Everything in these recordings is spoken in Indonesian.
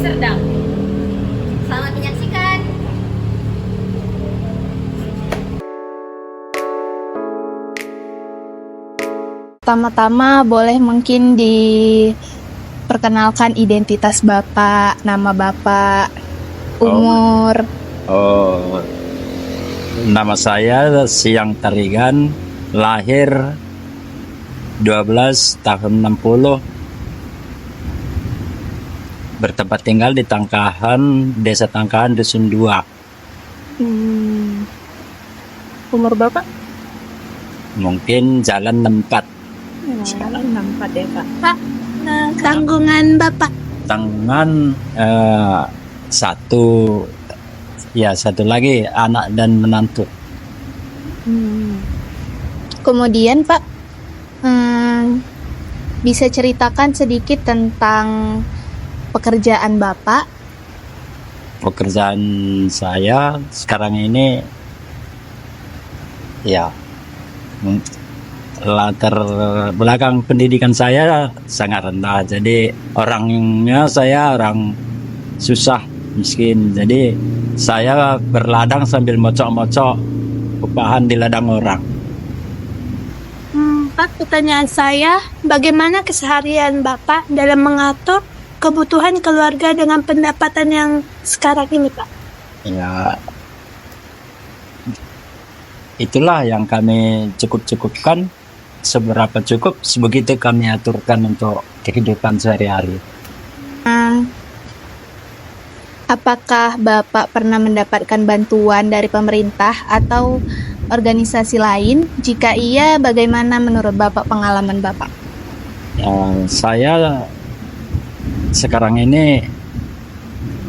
Serdang. Selamat menyaksikan. Pertama-tama boleh mungkin diperkenalkan identitas Bapak, nama Bapak, umur. Nama saya Siang Tarigan, lahir 12 tahun 60, bertempat tinggal di Tangkahan, Desa Tangkahan, Dusun 2. Umur Bapak? Mungkin Jalan 64. Nampak ya Pak. Pak, tanggungan Bapak? Tanggungan satu lagi anak dan menantu. Kemudian Pak, bisa ceritakan sedikit tentang pekerjaan Bapak? Pekerjaan saya sekarang ini latar belakang pendidikan saya sangat rendah, jadi orangnya saya orang susah, miskin, jadi saya berladang sambil mocok-mocok upahan di ladang orang. Pak, pertanyaan saya, bagaimana keseharian Bapak dalam mengatur kebutuhan keluarga dengan pendapatan yang sekarang ini, Pak? Ya, itulah yang kami cukupkan, seberapa cukup sebegitu kami aturkan untuk kehidupan sehari-hari. Apakah Bapak pernah mendapatkan bantuan dari pemerintah atau organisasi lain? Jika iya, bagaimana menurut Bapak pengalaman Bapak? Saya sekarang ini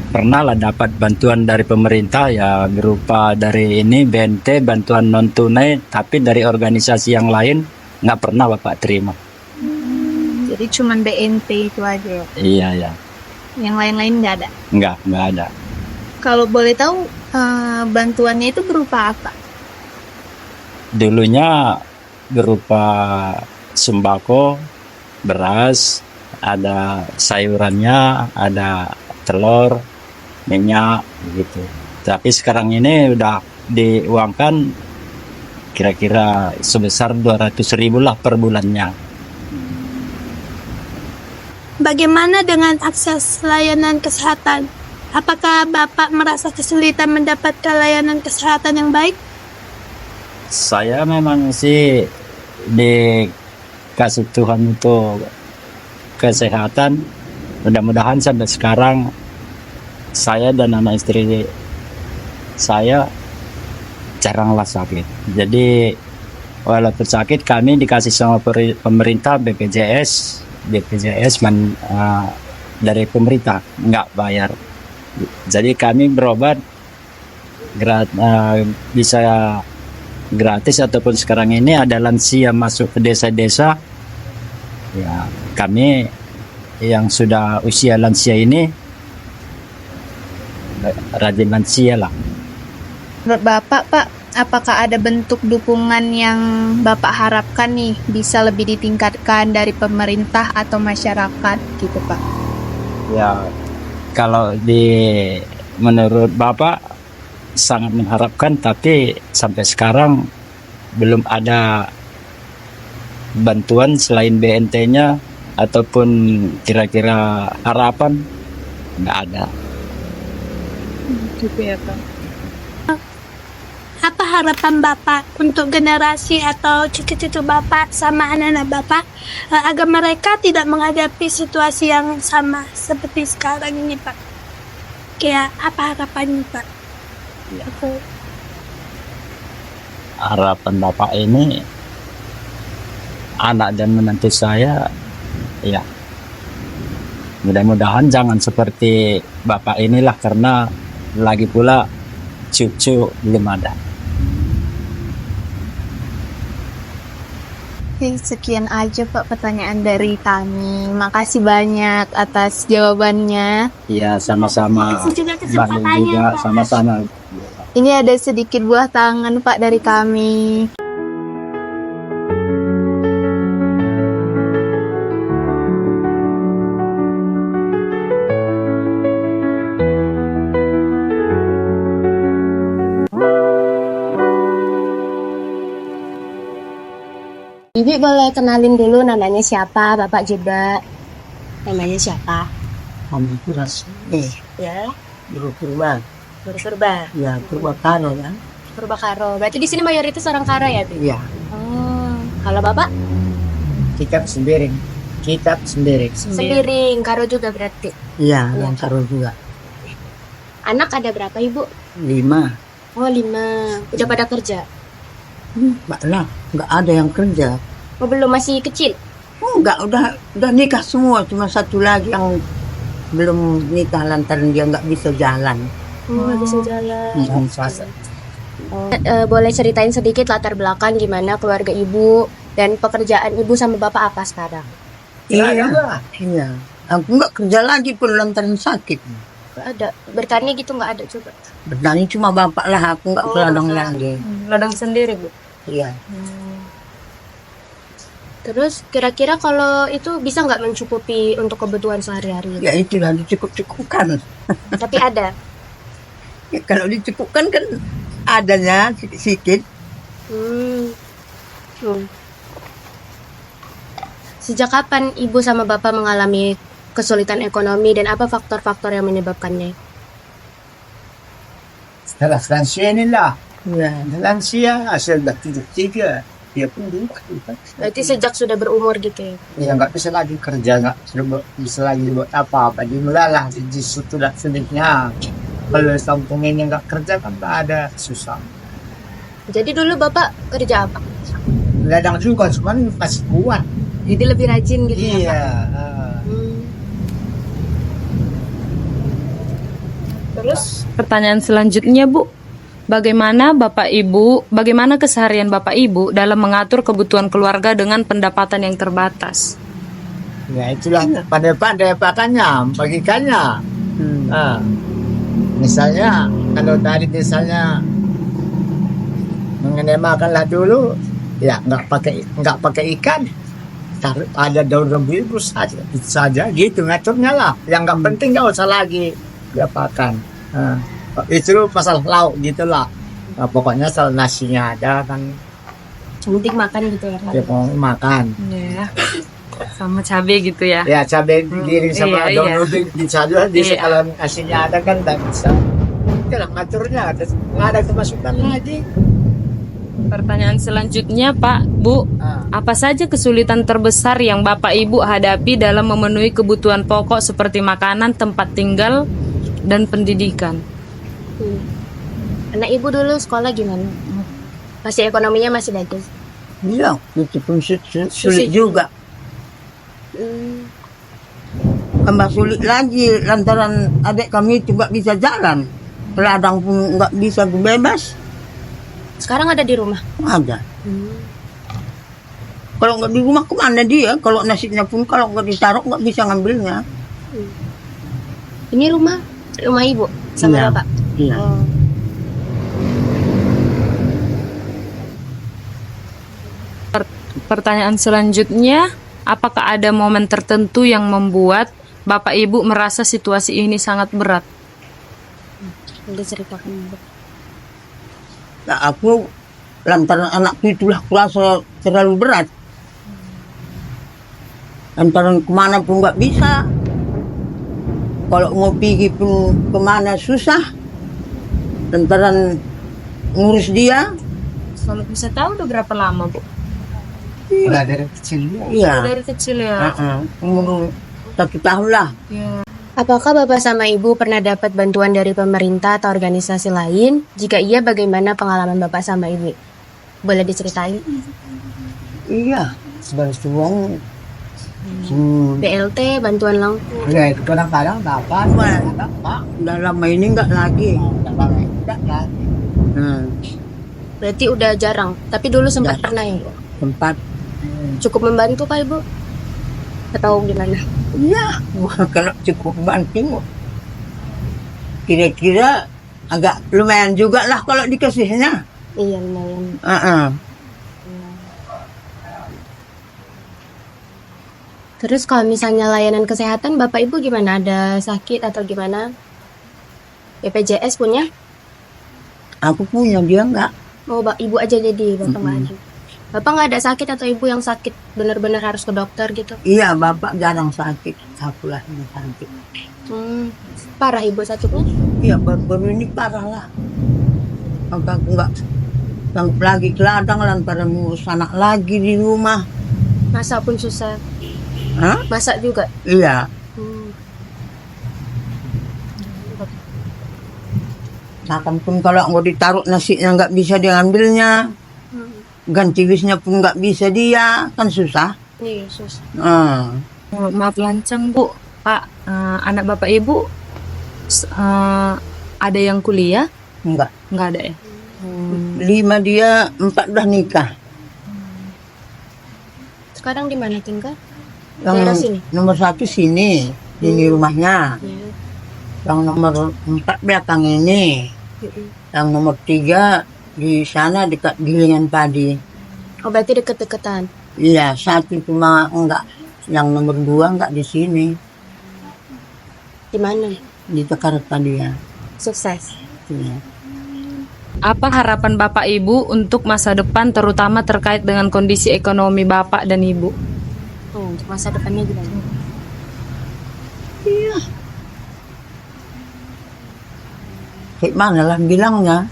pernah lah dapat bantuan dari pemerintah, ya berupa dari ini BNT, bantuan non tunai, tapi dari organisasi yang lain nggak pernah Bapak terima. Jadi cuma BNT itu aja? Iya ya. Yang lain-lain nggak ada? Nggak ada. Kalau boleh tahu, bantuannya itu berupa apa? Dulunya berupa sembako, beras, ada sayurannya, ada telur, minyak gitu. Tapi sekarang ini udah diuangkan kira-kira sebesar 200.000 lah per bulannya. Bagaimana dengan akses layanan kesehatan? Apakah Bapak merasa kesulitan mendapatkan layanan kesehatan yang baik? Saya memang sih dikasih Tuhan untuk kesehatan. Mudah-mudahan sampai sekarang saya dan anak istri saya jaranglah sakit. Jadi walaupun sakit kami dikasih sama pemerintah BPJS dari pemerintah, nggak bayar. Jadi kami berobat bisa gratis, ataupun sekarang ini ada lansia masuk ke desa-desa, ya kami yang sudah usia lansia ini rajin lansia lah. Menurut Bapak, Pak, apakah ada bentuk dukungan yang Bapak harapkan nih bisa lebih ditingkatkan dari pemerintah atau masyarakat gitu Pak? Ya, kalau menurut Bapak sangat mengharapkan, tapi sampai sekarang belum ada bantuan selain BNT-nya ataupun kira-kira harapan, nggak ada. Gitu ya Pak. Apa harapan Bapak untuk generasi atau cucu-cucu Bapak sama anak-anak Bapak agar mereka tidak menghadapi situasi yang sama seperti sekarang ini, Pak? Kayak apa harapannya, Pak? Ya. Harapan Bapak ini, anak dan menantu saya, ya mudah-mudahan jangan seperti Bapak inilah, karena lagi pula cucu belum ada. Oke, sekian aja Pak pertanyaan dari kami. Makasih banyak atas jawabannya. Iya, sama-sama. Terima kasih juga Bang kesempatannya, juga Pak. sama-sama. Ini ada sedikit buah tangan Pak dari kami. Ibu boleh kenalin dulu namanya siapa, Bapak juga. Namanya siapa? Kami kuras Ya, Guru Purba, Guru Purba. ya Purba Kano ya. Purba Karo. Berarti di sini mayoritas orang Karo ya, Bu? Iya, Oh. Kalau Bapak? kitab sendiri. Kitab sendiri. Sembiring, Karo juga berarti. Iya, yang Karo juga. Anak ada berapa, Ibu? 5. Oh, 5. Udah pada kerja? Mbak lah, nggak ada yang kerja. Oh, belum, masih kecil? Enggak, udah nikah semua. Cuma satu lagi yang belum nikah lantaran dia nggak bisa jalan. Oh, bisa jalan. Swasta. Boleh ceritain sedikit latar belakang gimana keluarga Ibu dan pekerjaan Ibu sama Bapak apa sekarang? Iya. Aku nggak kerja lagi pun lantaran sakit. Nggak ada. Bertani gitu nggak ada juga? Bertani cuma bapak lah, aku nggak ladang lagi. Ladang sendiri, Bu? Iya. Terus kira-kira kalau itu bisa nggak mencukupi untuk kebutuhan sehari-hari? Ya itulah dicukup-cukupkan. Tapi ada. Ya, kalau dicukupkan kan adanya sedikit. Hmm. Sejak kapan Ibu sama Bapak mengalami kesulitan ekonomi dan apa faktor-faktor yang menyebabkannya? Setelah lansia inilah, Ya. lansia hasil dah 73, dia pun dulu Berarti sejak sudah berumur gitu ya? ya nggak bisa lagi kerja, nggak bisa lagi buat apa-apa. Dimulailah di situ dah sulitnya. Kalau kampung ini nggak kerja kan tak ada, susah. Jadi dulu Bapak kerja apa? Ladang juga, cuman masih kuat. Jadi lebih rajin gitu ya, Pak? Iya. Hmm. Terus? Pertanyaan selanjutnya, Bu. Bagaimana keseharian Bapak Ibu dalam mengatur kebutuhan keluarga dengan pendapatan yang terbatas? Ya itulah pandai-pandai pakannya, bagikannya. Misalnya kalau tadi misalnya mengenai makanlah dulu, ya nggak pakai ikan, taruh ada daun rembulan saja, itu saja gitu ngaturnya lah. Yang nggak penting nggak usah lagi dia pakan. Itu masalah lauk gitulah. Nah, pokoknya soal nasinya ada kan, Penting makan gitu ya, Pak? dia mau makan. Ya. Sama cabai gitu ya. Ya cabai digiring sama Iya, daun iya. ubi bisa di Iya. kalau nasinya ada kan tak bisa. Itulah ngaturnya, nggak ada kemasukan lagi. Pertanyaan selanjutnya, Pak, Bu. Apa saja kesulitan terbesar yang Bapak Ibu hadapi dalam memenuhi kebutuhan pokok seperti makanan, tempat tinggal, dan pendidikan? Anak Ibu dulu sekolah gimana? Masih ekonominya masih bagus? Iya, itu pun sulit juga. Tambah sulit lagi lantaran adik kami itu nggak bisa jalan. Ladang pun nggak bisa bebas. Sekarang ada di rumah? Ada. Kalau nggak di rumah kemana dia? Kalau nasinya pun kalau nggak ditaruh nggak bisa ngambilnya. Ini rumah Ibu sama Iya. Bapak? Iya. Oh. Pertanyaan selanjutnya, apakah ada momen tertentu yang membuat Bapak Ibu merasa situasi ini sangat berat? Udah ceritakan. Nah, aku lantaran anakku itulah kurasa terlalu berat. Lantaran kemana pun nggak bisa. Kalau mau pergi pun kemana susah. Lantaran ngurus dia. Kalau bisa tahu udah berapa lama, Bu? Udah dari kecil dia. Iya. Dari kecil ya. Umur 1 tahun lah. Apakah Bapak sama Ibu pernah dapat bantuan dari pemerintah atau organisasi lain? Jika iya, bagaimana pengalaman Bapak sama Ibu? Boleh diceritain? Iya. Sebagai uang. BLT, bantuan langsung. Ya itu kadang-kadang dapat, dapat. Udah lama ini nggak lagi. Tidak lagi. Berarti udah jarang. Tapi dulu sempat Ya. pernah ya? Tempat. Cukup membantu kah Ibu? Atau gimana? Iya. Wah, kalau cukup bantu. Kira-kira agak lumayan juga lah kalau dikasihnya. Iya, lumayan. Terus kalau misalnya layanan kesehatan, Bapak Ibu gimana? Ada sakit atau gimana? BPJS punya? Aku punya, dia nggak. Oh, Ibu aja jadi, Bapak nggak ada. Bapak nggak ada sakit atau ibu yang sakit benar-benar harus ke dokter gitu? Iya, bapak jarang sakit. Aku lah yang sakit. Parah ibu sakitnya? Iya, baru ini parah lah. Maka aku nggak sanggup lagi ke ladang lantaran ngurus anak lagi di rumah. Masak pun susah. Hah? Masak juga? Iya. Makan pun kalau nggak ditaruh nasinya nggak bisa diambilnya. Ganti wisnya pun nggak bisa dia. Kan susah. Iya, susah. Maaf lancang Bu, Pak, anak Bapak Ibu ada yang kuliah? Enggak. Nggak ada ya? 5 dia, 4 udah nikah. Sekarang di mana tinggal? Daerah sini? Nomor 1 sini, di rumahnya. Iya. Yang nomor 4 belakang ini. Yang nomor 3 di sana dekat gilingan padi. Oh, berarti deket-deketan. Iya, 1 cuma enggak. Yang nomor 2 enggak di sini. Di mana? Di Jakarta dia. Sukses. Iya. Apa harapan Bapak Ibu untuk masa depan terutama terkait dengan kondisi ekonomi Bapak dan Ibu? Untuk masa depannya gimana? Kayak mana lah bilangnya.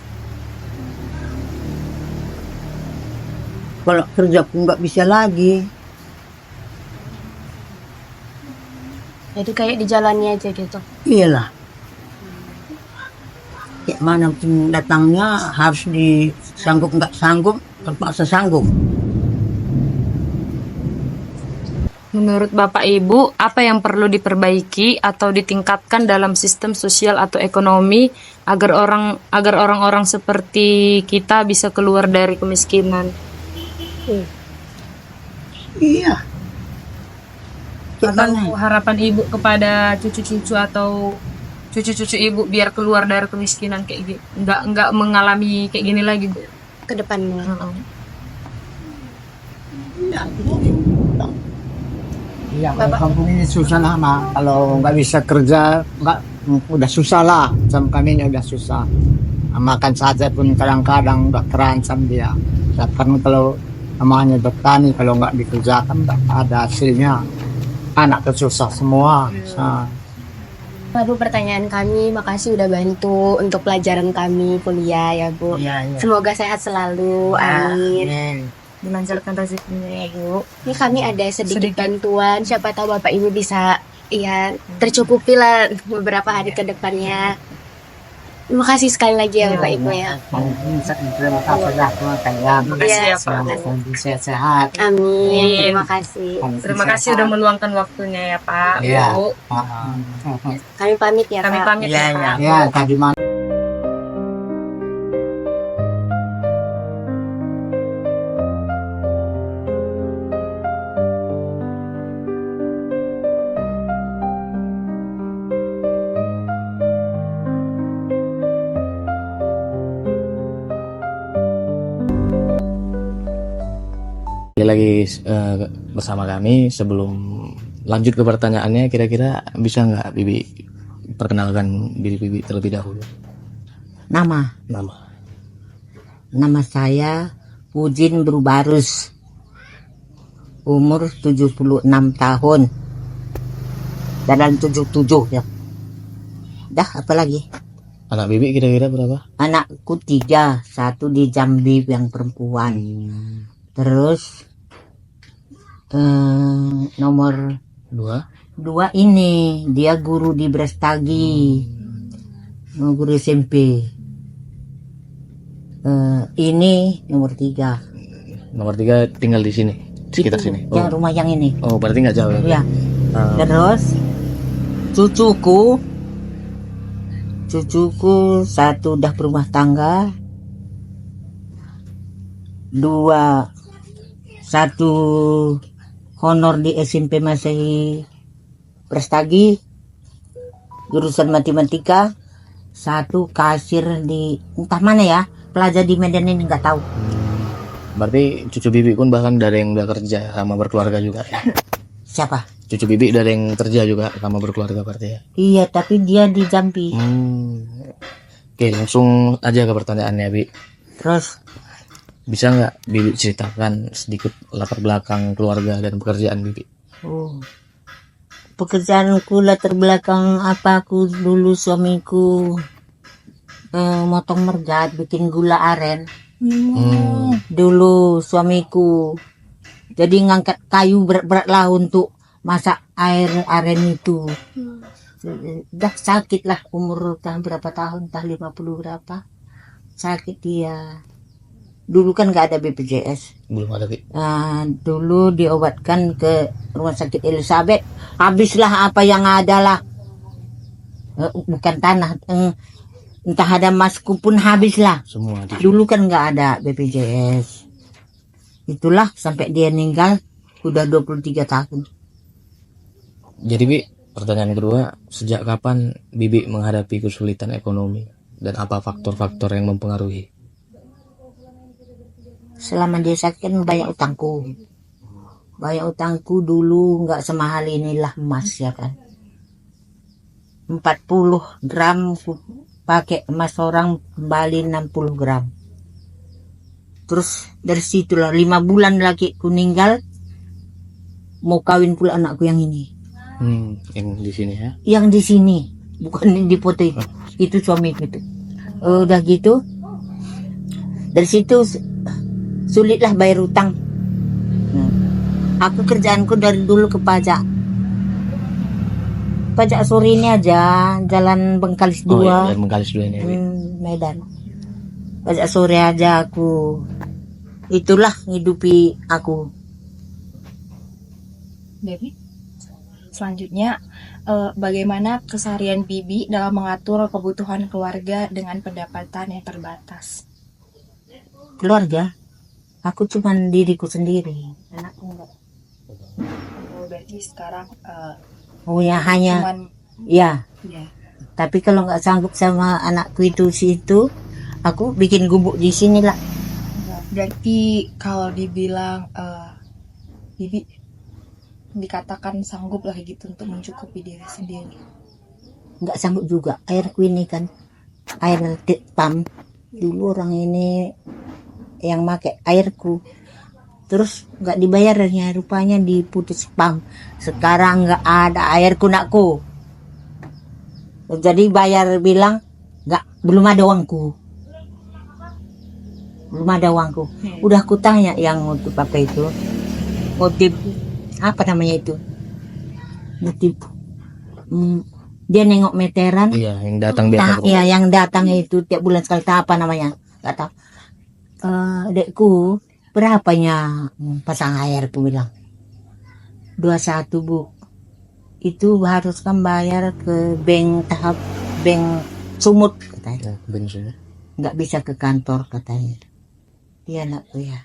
Kalau kerja pun nggak bisa lagi. Jadi kayak di jalannya aja gitu. Iyalah. Kayak mana pun datangnya harus disanggup nggak sanggup, terpaksa sanggup. Menurut Bapak Ibu, apa yang perlu diperbaiki atau ditingkatkan dalam sistem sosial atau ekonomi agar orang-orang seperti kita bisa keluar dari kemiskinan? Iya. Atau harapan Ibu kepada cucu-cucu atau cucu-cucu Ibu biar keluar dari kemiskinan kayak gitu, nggak mengalami kayak gini lagi Bu. Ke depannya. Iya, kalau kampung ini susah lah, Ma. Kalau nggak bisa kerja, udah susah lah. Macam kami ini udah susah. Makan saja pun kadang-kadang udah terancam dia. Karena kalau namanya bertani, kalau nggak dikerjakan, nggak ada hasilnya. Anak susah semua. Bu, pertanyaan kami, makasih udah bantu untuk pelajaran kami kuliah ya Bu. Iya, iya. Semoga sehat selalu, amin. Amin. Dilancarkan rezekinya ya Bu. Ini kami ada sedikit bantuan, siapa tahu Bapak Ibu bisa ya tercukupi lah beberapa hari ke depannya. Terima kasih sekali lagi ya Bapak Ibu ya. Terima kasih lah, kalian. Makasih ya Pak. Sehat-sehat. Amin. Terima kasih. Terima kasih udah meluangkan waktunya ya Pak. Iya. Bu. Kami pamit ya Kami Pak. pamit ya Pak. Ya, tadi malam. Lagi bersama kami. Sebelum lanjut ke pertanyaannya, kira-kira bisa nggak Bibi perkenalkan diri Bibi terlebih dahulu? Nama saya Pujin Brubarus. Umur 76 tahun. Jalan 77 ya. Dah, apa lagi? Anak Bibi kira-kira berapa? Anakku 3, 1 di Jambi yang perempuan. Terus nomor 2 ini dia guru di Brastagi, guru SMP. Ini nomor 3. Nomor 3 tinggal di sini, sekitar sini. Yang rumah yang ini. Oh, berarti nggak jauh ya? Ya. Terus cucuku 1 udah berumah tangga, 1 honor di SMP Masehi Prestagi, jurusan matematika, 1 kasir di entah mana ya, pelajar di Medan ini nggak tahu. Berarti cucu Bibi pun bahkan dari yang udah kerja sama berkeluarga juga ya? Siapa? Cucu Bibi dari yang kerja juga sama berkeluarga berarti ya? Iya, tapi dia di Jambi. Oke, langsung aja ke pertanyaannya Bi. Terus Bisa nggak Bibi ceritakan sedikit latar belakang keluarga dan pekerjaan Bibi? Oh. Pekerjaanku latar belakang apa, aku dulu suamiku motong mergat, bikin gula aren. Dulu suamiku jadi ngangkat kayu berat-berat lah untuk masak air aren itu. Udah sakit lah, umur berapa tahun, 50 berapa. Sakit dia. Dulu kan nggak ada BPJS. Belum ada, Bi. Dulu diobatkan ke rumah sakit Elizabeth. Habislah apa yang ada lah. Bukan tanah. Entah ada masku pun habislah. Semua di Dulu kan nggak ada BPJS. Itulah sampai dia meninggal udah 23 tahun. Jadi Bi, pertanyaan kedua, sejak kapan Bibi menghadapi kesulitan ekonomi dan apa faktor-faktor yang mempengaruhi? Selama dia sakit kan banyak utangku. Banyak utangku dulu nggak semahal inilah emas ya kan. 40 gram pakai emas orang kembali 60 gram. Terus dari situlah 5 bulan lagi ku meninggal, mau kawin pula anakku yang ini. Yang di sini ya? Yang di sini, bukan di foto itu. Itu suamiku itu. Udah gitu, dari situ sulitlah bayar utang. Aku kerjaanku dari dulu ke pajak. Pajak sore ini aja, Jalan Bengkalis 2. Oh iya, Jalan Bengkalis 2 ini, Bi. Medan. Pajak sore aja aku. Itulah ngidupi aku. Dewi, selanjutnya bagaimana keseharian Bibi dalam mengatur kebutuhan keluarga dengan pendapatan yang terbatas? Keluarga, aku cuman diriku sendiri. Anakku enggak. Berarti sekarang Oh ya hanya, cuman ya. ya. Tapi kalau nggak sanggup sama anakku itu situ, aku bikin gubuk di sini lah. Berarti kalau dibilang Bibi dikatakan sanggup lah gitu untuk mencukupi diri sendiri. Nggak sanggup juga. Airku ini kan air pam. Dulu orang ini yang pakai airku. Terus nggak dibayarnya, rupanya diputus pam. Sekarang nggak ada airku nakku. Jadi bayar bilang belum ada uangku. Belum ada uangku. Udah aku tanya yang motif apa itu. Motif apa namanya itu? Motif dia nengok meteran. Iya, yang datang biasa. Iya, yang datang itu tiap bulan sekali. Apa namanya? Gak tahu. Dekku, berapanya pasang air? Aku bilang 21 Bu. Itu harus kan bayar ke bank Sumut katanya. Bensin. Nggak bisa ke kantor katanya. Iya anakku ya.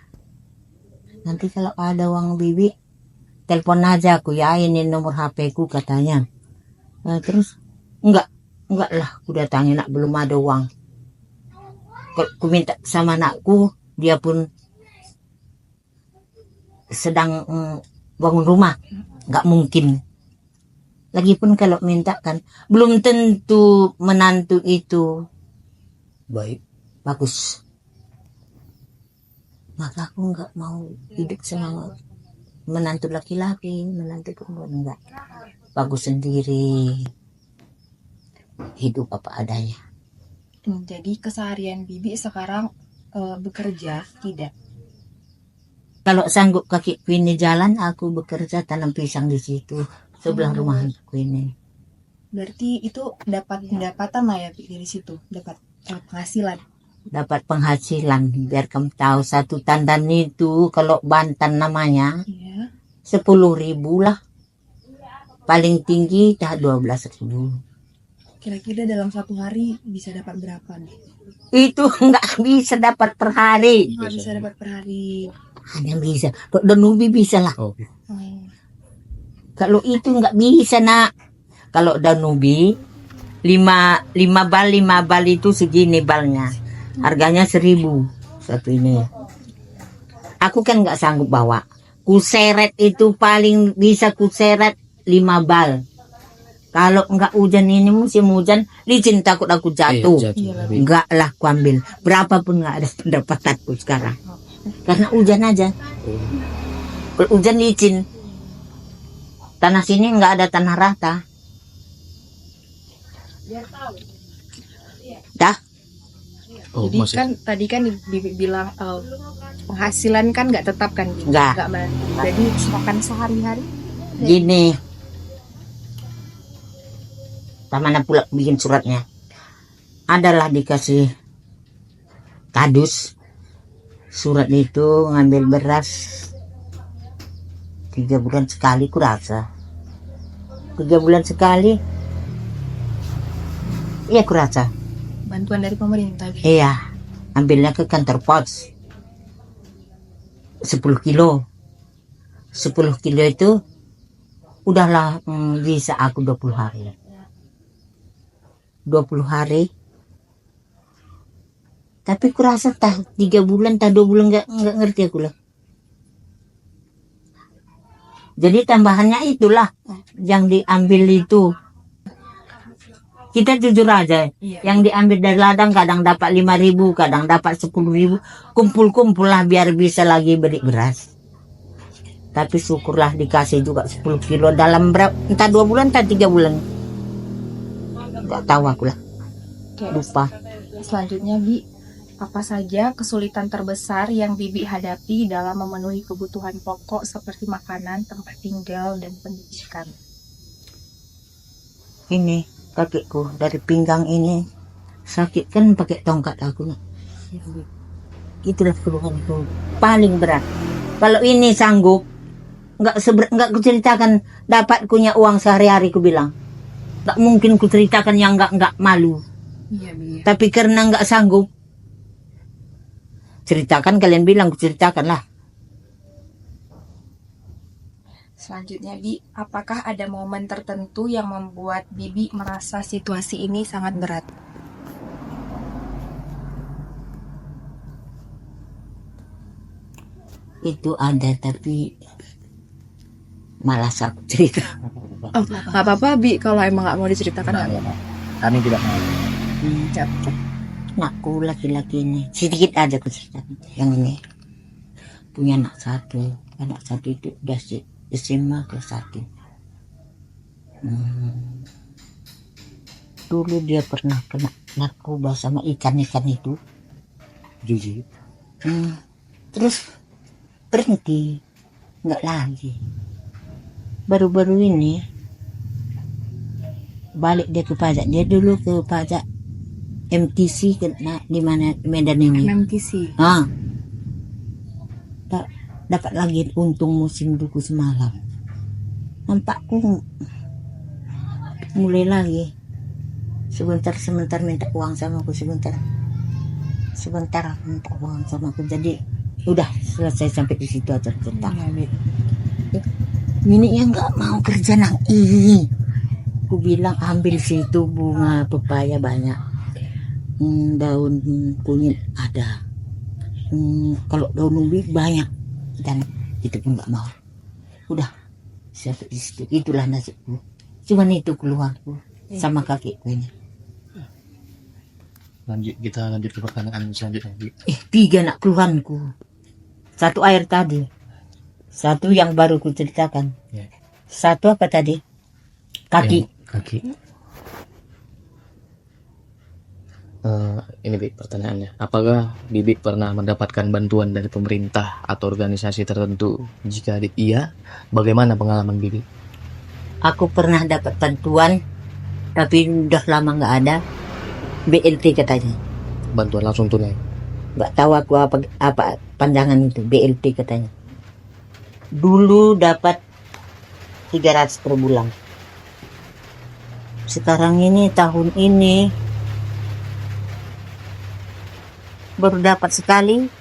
Nanti kalau ada uang Bibi, telepon aja aku ya, ini nomor HP ku katanya. Terus enggak lah, aku datangin nak belum ada uang. Kalau aku minta sama anakku, dia pun sedang bangun rumah, nggak mungkin. Lagipun kalau minta kan belum tentu menantu itu bagus. Maka aku nggak mau hidup sama menantu laki-laki, menantu perempuan enggak. Bagus sendiri, hidup apa adanya. Jadi keseharian Bibi sekarang bekerja tidak? Kalau sanggup kakiku ini jalan, aku bekerja tanam pisang di situ sebelah rumah aku ini. Berarti itu dapat pendapatan lah ya Bi, dari situ, dapat penghasilan. Dapat penghasilan, biar kamu tahu satu tandan itu kalau Banten namanya Iya. 10.000 lah. Paling tinggi dah 12.000. Kira-kira dalam satu hari bisa dapat berapa nih? Itu nggak bisa dapat per hari. Nggak bisa dapat per hari. Hanya bisa. Kalau Danubi bisa lah. Oh. Kalau itu nggak bisa nak. Kalau Danubi 5 bal itu segini balnya. Harganya 1.000 satu ini. Aku kan nggak sanggup bawa. Kuseret itu paling bisa kuseret 5 bal. Kalau nggak hujan ini musim hujan, licin takut aku jatuh. Iya, jatuh. Enggak lah ku ambil. Berapapun nggak ada pendapatanku sekarang. Karena hujan aja. Kalau hujan licin. Tanah sini nggak ada tanah rata. Dah. Oh, Jadi masih. kan tadi kan Bibi bilang penghasilan kan nggak tetap kan? Bi? Nggak. Jadi makan sehari-hari. Gini. Mana pula bikin suratnya. Adalah dikasih kardus. Surat itu ngambil beras 3 bulan sekali kurasa. 3 bulan sekali. Iya kurasa. Bantuan dari pemerintah. Bi. Iya. Ambilnya ke kantor pos. 10 kilo. 10 kilo itu udahlah bisa aku 20 hari. 20 hari. Tapi kurasa tah 3 bulan, tah 2 bulan nggak ngerti aku lah. Jadi tambahannya itulah yang diambil itu. Kita jujur aja, yang diambil dari ladang kadang dapat 5.000, kadang dapat 10.000. Kumpul-kumpul lah biar bisa lagi beli beras. Tapi syukurlah dikasih juga 10 kilo dalam berapa, entah 2 bulan, entah 3 bulan. Gak tahu aku lah. Lupa. Selanjutnya Bi, apa saja kesulitan terbesar yang Bibi hadapi dalam memenuhi kebutuhan pokok seperti makanan, tempat tinggal, dan pendidikan? Ini kakiku dari pinggang ini sakit kan pakai tongkat aku. Itulah keluhanku paling berat. Kalau ini sanggup, nggak kuceritakan dapat punya uang sehari-hari, ku bilang nggak mungkin kuceritakan yang nggak malu. Iya Bi. Tapi karena nggak sanggup ceritakan, kalian bilang kuceritakan lah. Selanjutnya Bi, apakah ada momen tertentu yang membuat Bibi merasa situasi ini sangat berat? Itu ada tapi malas aku cerita. Oh, nggak apa-apa Bi, kalau emang nggak mau diceritakan nggak apa-apa. Kami tidak mau. Anakku laki-laki ini sedikit aja aku ceritakan. Yang ini punya anak satu itu udah SMA kelas 1. Dulu dia pernah kena narkoba sama ikan-ikan itu. Jujur. Terus berhenti, nggak lagi. Baru-baru ini balik dia ke pajak. Dia dulu ke pajak MTC kena di mana Medan ini. MMTC. Dapat lagi untung musim duku semalam. Nampakku mulai lagi. Sebentar minta uang sama aku, sebentar minta uang sama aku. Jadi udah selesai sampai di situ aja cerita. Ini yang nggak mau kerja nang ini. Aku bilang ambil situ bunga pepaya banyak. Daun kunyit ada. Kalau daun ubi banyak. Dan itu pun nggak mau. Udah sampai di situ. Itulah nasibku. Cuman itu keluarku sama kakiku ini. Kita lanjut ke pertanyaan selanjutnya. 3 anak keluhanku. 1 air tadi. 1 yang baru ku ceritakan. Ya. 1 apa tadi? Kaki. Kaki. Ini Bi, pertanyaannya. Apakah Bibi pernah mendapatkan bantuan dari pemerintah atau organisasi tertentu? Jika iya, bagaimana pengalaman Bibi? Aku pernah dapat bantuan, tapi udah lama nggak ada. BLT katanya. Bantuan langsung tunai. Nggak tahu aku apa panjangan itu. BLT katanya. Dulu dapat 300 per bulan. Sekarang ini tahun ini baru dapat sekali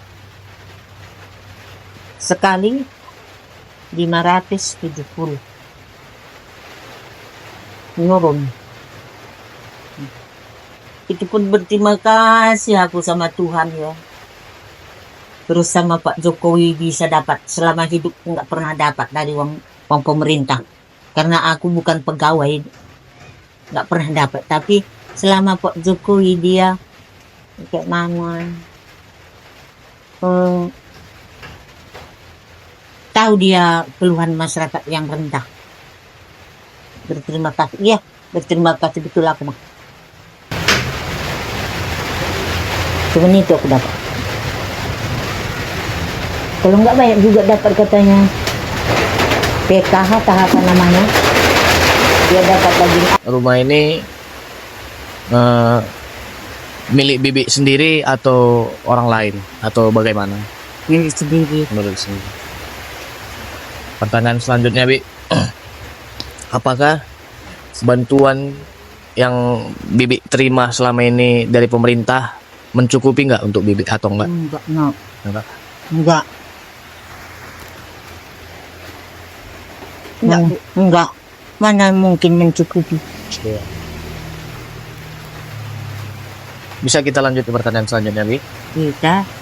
570 nurun. Itu pun berterima kasih aku sama Tuhan ya. Terus sama Pak Jokowi bisa dapat. Selama hidup nggak pernah dapat dari uang pemerintah. Karena aku bukan pegawai, nggak pernah dapat. Tapi selama Pak Jokowi dia kayak mana tahu dia keluhan masyarakat yang rendah. Berterima kasih. Iya, berterima kasih betul aku mah. Cuman itu aku dapat. Kalau nggak banyak juga dapat katanya. PKH apa namanya? Dia dapat lagi. Rumah ini milik Bibi sendiri atau orang lain atau bagaimana Milik sendiri. menurut sendiri? Pertanyaan selanjutnya, Bi. Apakah bantuan yang Bibi terima selama ini dari pemerintah mencukupi nggak untuk Bibi atau enggak? Enggak, no. Enggak. Enggak. Enggak, Bu. Enggak. Mana mungkin mencukupi? Bisa kita lanjut ke pertanyaan selanjutnya, Bi? Kita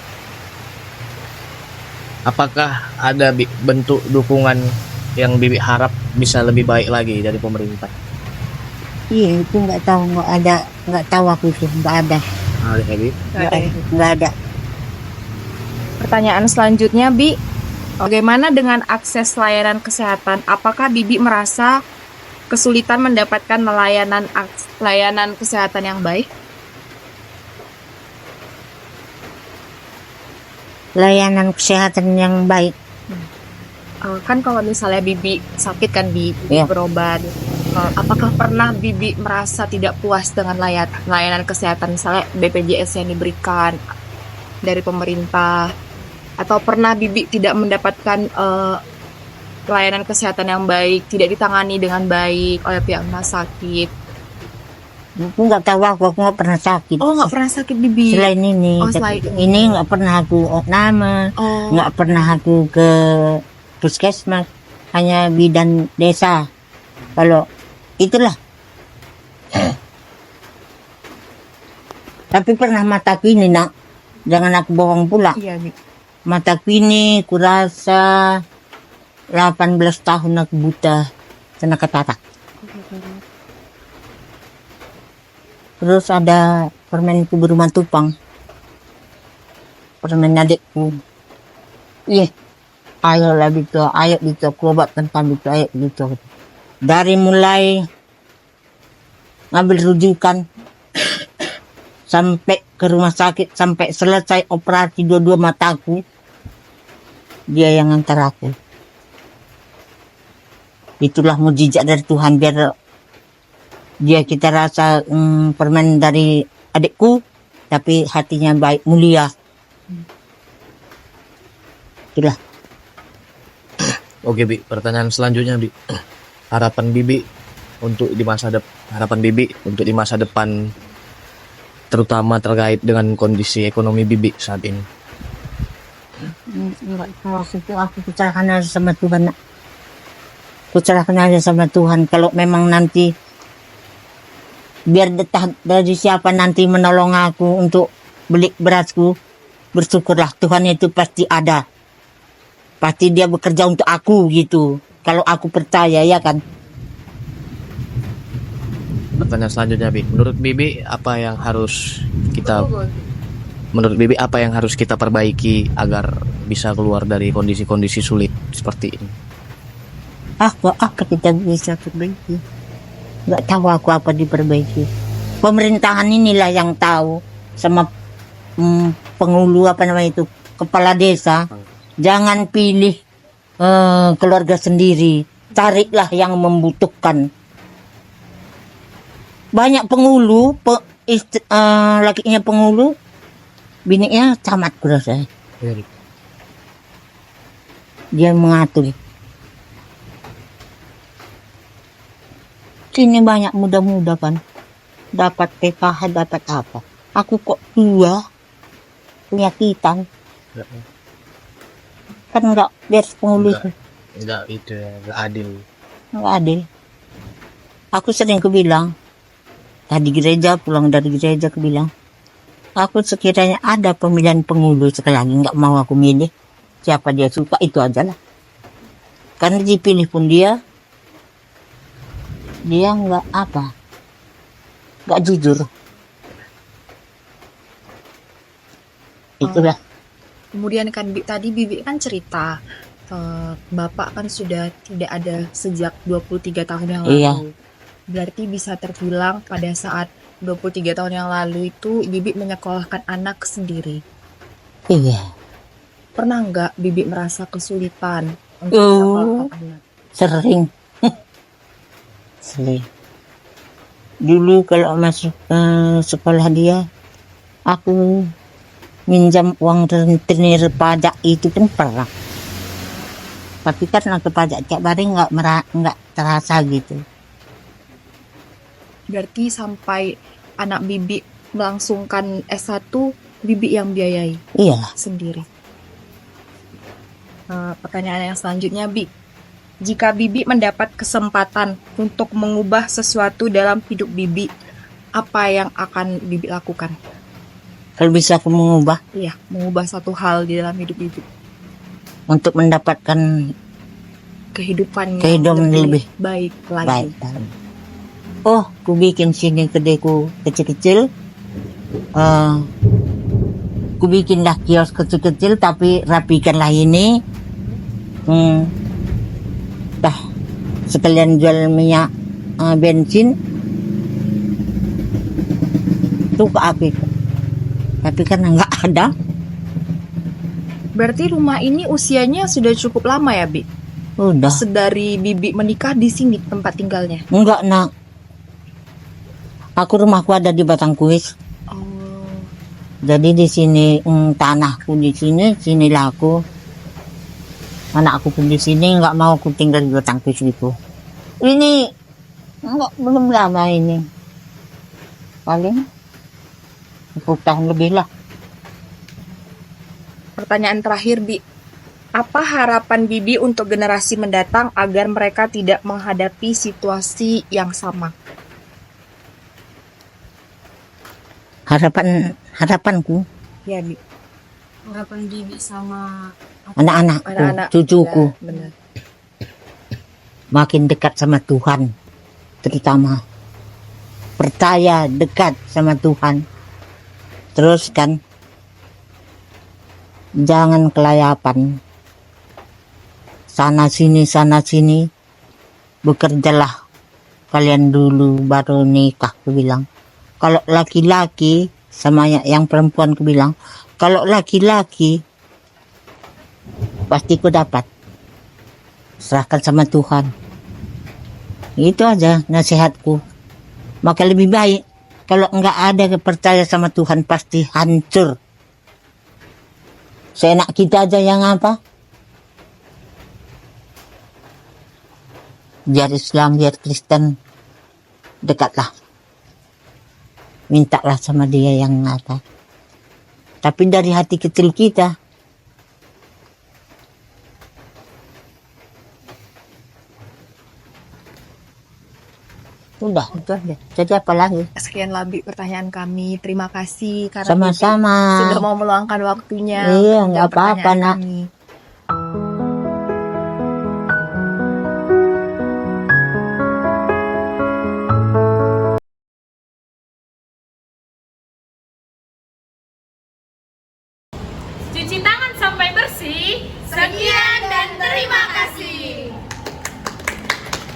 Apakah ada bentuk dukungan yang Bibi harap bisa lebih baik lagi dari pemerintah? iya itu nggak tahu, nggak tahu aku itu nggak ada. Bi? Nggak ada. Pertanyaan selanjutnya, Bi. Bagaimana dengan akses layanan kesehatan? Apakah Bibi merasa kesulitan mendapatkan layanan kesehatan yang baik? Layanan kesehatan yang baik. Kan kalau misalnya Bibi sakit kan Bibi Iya. berobat. Apakah pernah Bibi merasa tidak puas dengan layanan kesehatan, misalnya BPJS yang diberikan dari pemerintah, atau pernah Bibi tidak mendapatkan layanan kesehatan yang baik, tidak ditangani dengan baik oleh pihak rumah sakit? Aku nggak tahu, aku nggak pernah sakit. Oh, nggak pernah sakit Bibi. Selain ini, Oh, selain ini nggak pernah aku nama, Oh, nggak pernah aku ke puskesmas, hanya bidan desa. Kalau itulah. Tapi pernah mata kini nak, jangan aku bohong pula. iya Bi. Mata kini kurasa 18 tahun aku buta kena katarak. Terus ada permenku berumah tupang. Permen adikku. Iya. Ayolah gitu, ayo gitu, aku obatkan kamu gitu, ayo gitu. Dari mulai ngambil rujukan sampai ke rumah sakit, sampai selesai operasi dua-dua mataku, dia yang antar aku. Itulah mujizat dari Tuhan, biar dia kita rasa permen dari adikku, tapi hatinya baik, mulia. Itulah. Oke, Bi. Pertanyaan selanjutnya, Bi. Harapan Bibi untuk di masa depan, terutama terkait dengan kondisi ekonomi Bibi saat ini. Enggak tahu, aku percayakan aja sama Tuhan. Aku serahkan aja sama Tuhan. Kalau memang nanti biar dari siapa nanti menolong aku untuk beli berasku, bersyukurlah, Tuhan itu pasti ada. Pasti dia bekerja untuk aku gitu. Kalau aku percaya, ya kan. Pertanyaan selanjutnya, Bi. Menurut Bibi apa yang harus kita perbaiki agar bisa keluar dari kondisi-kondisi sulit seperti ini? Apa kita bisa perbaiki? Nggak tahu aku apa diperbaiki. Pemerintahan inilah yang tahu, sama penghulu apa namanya itu, kepala desa. Jangan pilih keluarga sendiri, carilah yang membutuhkan. Banyak penghulu, lakinya penghulu, bininya camat kurasa. Dia mengatur. Sini banyak muda-muda kan, dapat PKH, dapat apa. Aku kok tua, penyakitan. Kan enggak, biar penghulu itu. Enggak adil. Enggak adil. Aku sering kebilang, tadi gereja, pulang dari gereja kebilang, aku sekiranya ada pemilihan penghulu sekali lagi, enggak mau aku milih. Siapa dia suka, itu aja lah. Karena dipilih pun dia enggak jujur. Itulah. Kemudian kan tadi Bibi kan cerita Bapak kan sudah tidak ada sejak 23 tahun yang Iya. lalu. Berarti bisa terbilang pada saat 23 tahun yang lalu itu Bibi menyekolahkan anak sendiri. Iya. Pernah nggak Bibi merasa kesulitan untuk Oh. menyekolahkan anak? Sering. Sering. Dulu kalau masuk sekolah dia, aku minjam uang rentenir pajak itu pun pernah. Tapi karena ke pajak tiap hari nggak terasa gitu. Berarti sampai anak Bibi melangsungkan S1, Bibi yang biayai Iya. sendiri. Pertanyaan yang selanjutnya, Bi. Jika Bibi mendapat kesempatan untuk mengubah sesuatu dalam hidup Bibi, apa yang akan Bibi lakukan? Kalau bisa aku mengubah Iya, mengubah satu hal di dalam hidup Bibi. untuk mendapatkan Kehidupan Kehidupan yang lebih baik baik. lagi. Oh, ku bikin sini kedeku kecil-kecil. Ku bikinlah kios kecil-kecil tapi rapikanlah ini. Dah sekalian jual minyak bensin. Itu ke api. Tapi karena nggak ada, Berarti rumah ini usianya sudah cukup lama ya, Bi? udah. Sedari Bibi menikah di sini tempat tinggalnya. Enggak, nak. Aku rumahku ada di Batangkuis. Oh, Jadi di sini tanahku di sini, sinilah aku. Anakku pun di sini, nggak mau aku tinggal di Batangkuis gitu. Ini enggak, belum lama ini. Paling 10 tahun lebih lah. pertanyaan terakhir, Bi. Apa harapan Bibi untuk generasi mendatang agar mereka tidak menghadapi situasi yang sama? Harapanku, Ya, Bi. Harapan Bibi sama anak-anakku, Anak-anak. cucuku Ya, benar. makin dekat sama Tuhan, terutama percaya dekat sama Tuhan. Terus kan, jangan kelayapan, sana sini, bekerjalah kalian dulu baru nikah, aku bilang. Kalau laki-laki sama yang perempuan, aku bilang, kalau laki-laki pasti ku dapat, serahkan sama Tuhan. Itu aja nasihatku. Maka lebih baik kalau enggak ada percaya sama Tuhan, pasti hancur. Seenak kita aja yang apa? Biar Islam, biar Kristen, dekatlah. Mintalah sama dia yang apa. Tapi dari hati kecil kita. Udah, itu aja. Jadi apa lagi? Sekian Bi pertanyaan kami. Terima kasih karena Sama-sama. Bibi sudah mau meluangkan waktunya. Iya, untuk nggak menjawab apa-apa, pertanyaan Nak. kami. cuci tangan sampai bersih.